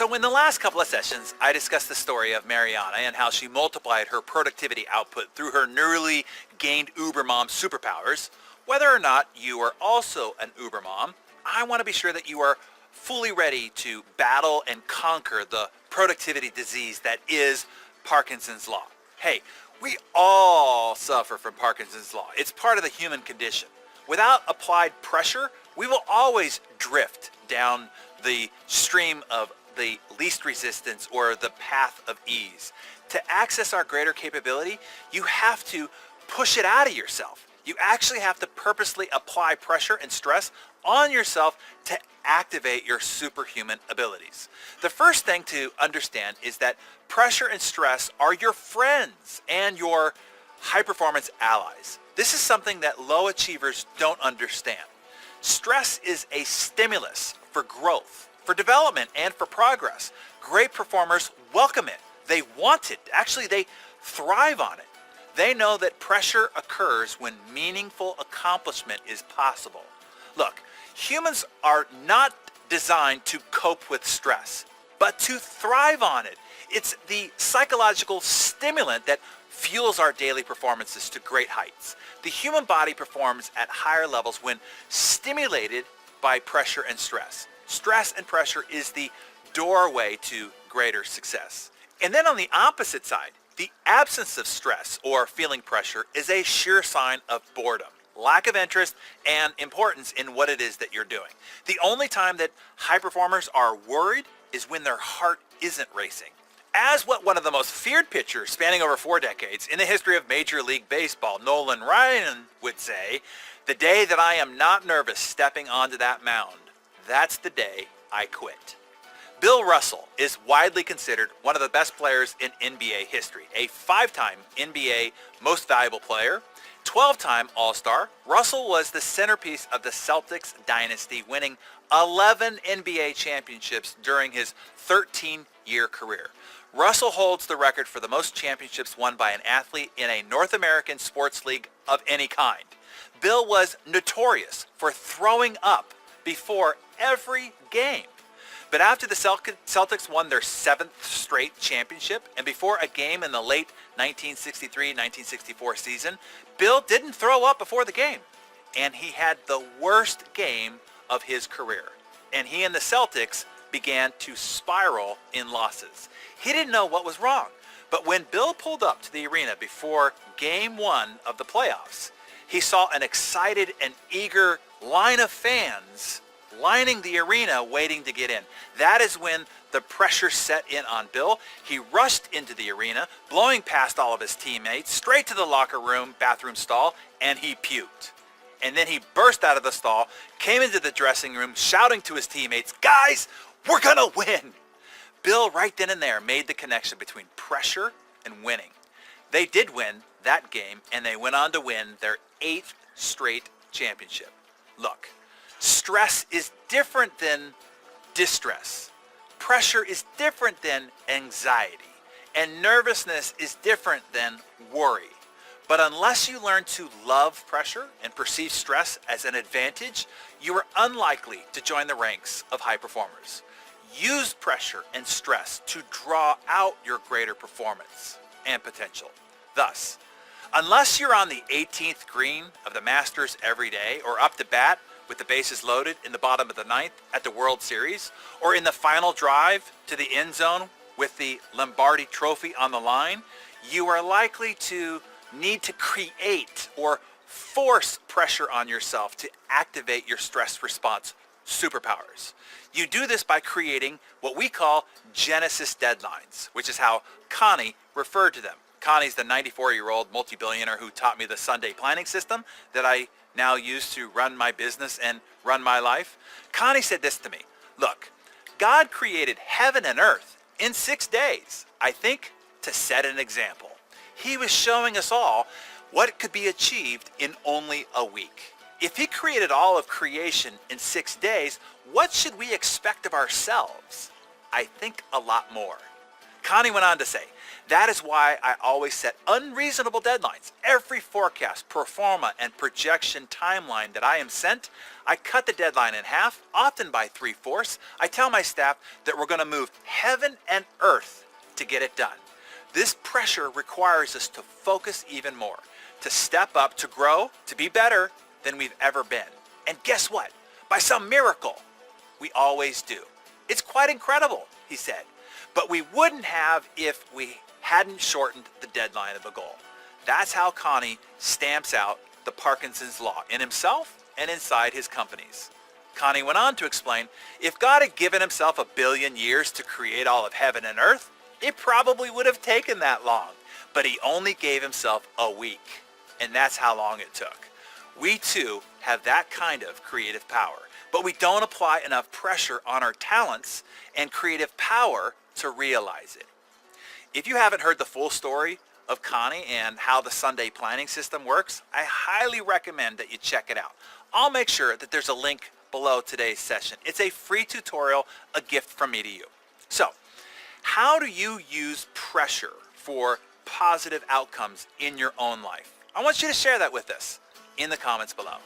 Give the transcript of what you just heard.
So in the last couple of sessions, I discussed the story of Mariana and how she multiplied her productivity output through her newly gained Ubermom superpowers. Whether or not you are also an Ubermom, I want to be sure that you are fully ready to battle and conquer the productivity disease that is Parkinson's Law. Hey, we all suffer from Parkinson's Law. It's part of the human condition. Without applied pressure, we will always drift down the stream of the least resistance or the path of ease. To access our greater capability, you have to push it out of yourself. You actually have to purposely apply pressure and stress on yourself to activate your superhuman abilities. The first thing to understand is that pressure and stress are your friends and your high-performance allies. This is something that low achievers don't understand. Stress is a stimulus for growth, for development, and for progress. Great performers welcome it. They want it. Actually, they thrive on it. They know that pressure occurs when meaningful accomplishment is possible. Look, humans are not designed to cope with stress, but to thrive on it. It's the psychological stimulant that fuels our daily performances to great heights. The human body performs at higher levels when stimulated by pressure and stress. Stress and pressure is the doorway to greater success. And then on the opposite side, the absence of stress or feeling pressure is a sure sign of boredom, lack of interest, and importance in what it is that you're doing. The only time that high performers are worried is when their heart isn't racing. As what one of the most feared pitchers spanning over 4 decades in the history of Major League Baseball, Nolan Ryan, would say, "The day that I am not nervous stepping onto that mound, that's the day I quit." Bill Russell is widely considered one of the best players in NBA history. A 5-time NBA Most Valuable Player, 12-time All-Star, Russell was the centerpiece of the Celtics dynasty, winning 11 NBA championships during his 13-year career. Russell holds the record for the most championships won by an athlete in a North American sports league of any kind. Bill was notorious for throwing up before every game. But after the Celtics won their 7th straight championship and before a game in the late 1963-1964 season, Bill didn't throw up before the game. And he had the worst game of his career. And he and the Celtics began to spiral in losses. He didn't know what was wrong. But when Bill pulled up to the arena before Game 1 of the playoffs, he saw an excited and eager line of fans lining the arena waiting to get in. That is when the pressure set in on Bill. He rushed into the arena, blowing past all of his teammates, straight to the locker room, bathroom stall, and he puked. And then he burst out of the stall, came into the dressing room, shouting to his teammates, "Guys, we're gonna win!" Bill, right then and there, made the connection between pressure and winning. They did win that game, and they went on to win their 8th straight championship. Look, stress is different than distress. Pressure is different than anxiety. And nervousness is different than worry. But unless you learn to love pressure and perceive stress as an advantage, you are unlikely to join the ranks of high performers. Use pressure and stress to draw out your greater performance and potential. Thus, unless you're on the 18th green of the Masters every day or up to bat with the bases loaded in the bottom of the 9th at the World Series, or in the final drive to the end zone with the Lombardi Trophy on the line, you are likely to need to create or force pressure on yourself to activate your stress response superpowers. You do this by creating what we call Genesis deadlines, which is how Connie referred to them. Connie's the 94-year-old multi-billionaire who taught me the Sunday planning system that I now use to run my business and run my life. Connie said this to me: "Look, God created heaven and earth in 6 days, I think, to set an example. He was showing us all what could be achieved in only a week. If he created all of creation in 6 days, what should we expect of ourselves? I think a lot more." Connie went on to say, that is why I always set unreasonable deadlines. Every forecast, pro forma, and projection timeline that I am sent, I cut the deadline in half, often by 3/4. I tell my staff that we're going to move heaven and earth to get it done. This pressure requires us to focus even more, to step up, to grow, to be better than we've ever been. And guess what? By some miracle, we always do. It's quite incredible, he said. But we wouldn't have if we hadn't shortened the deadline of a goal. That's how Connie stamps out the Parkinson's law in himself and inside his companies. Connie went on to explain, if God had given himself 1 billion years to create all of heaven and earth, it probably would have taken that long. But he only gave himself a week, and that's how long it took. We too have that kind of creative power, but we don't apply enough pressure on our talents and creative power to realize it. If you haven't heard the full story of Connie and how the Sunday planning system works, I highly recommend that you check it out. I'll make sure that there's a link below today's session. It's a free tutorial, a gift from me to you. So, how do you use pressure for positive outcomes in your own life? I want you to share that with us in the comments below.